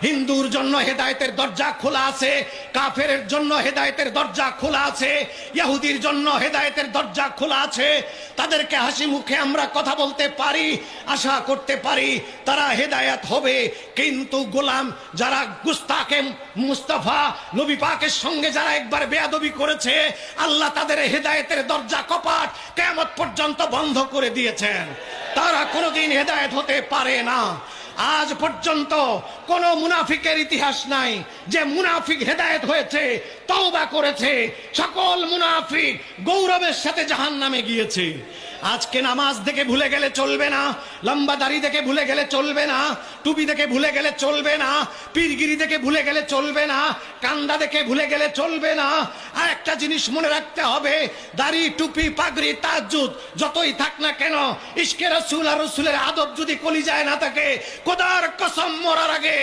হিন্দুর জন্য হেদায়েতের দরজা খোলা আছে, কাফেরের জন্য হেদায়েতের দরজা খোলা আছে, ইহুদির জন্য হেদায়েতের দরজা খোলা আছে। তাদেরকে হাসি মুখে আমরা কথা বলতে পারি, আশা করতে পারি তারা হেদায়েত হবে। কিন্তু গোলাম যারা গুস্তাকে মুস্তাফা নবী পাকের সঙ্গে যারা একবার বেয়াদবি করেছে, আল্লাহ তাদের হেদায়েতের দরজা কপাট কিয়ামত পর্যন্ত বন্ধ করে দিয়েছেন। তারা কোনোদিন হেদায়েত হতে পারে না। আজ পর্যন্ত কোন মুনাফিকের ইতিহাস নাই যে মুনাফিক হেদায়েত হয়েছে, তওবা করেছে। সকল মুনাফিক গৌরবের সাথে জাহান্নামে গিয়েছে। আজকে নামাজ দেখে ভুলে গেলে চলবে না, লম্বা দাড়ি দেখে ভুলে গেলে চলবে না, টুপি দেখে ভুলে গেলে চলবে না, পীরগিরি দেখে ভুলে গেলে চলবে না, কান্দা দেখে ভুলে গেলে চলবে না। আর একটা জিনিস মনে রাখতে হবে, দাড়ি টুপি পাগড়ি তাহাজ্জুদ যতই থাক না কেন, ইশকে রাসূল আর রাসূলের আদব যদি কলিজায় না থাকে, খোদার কসম মরার আগে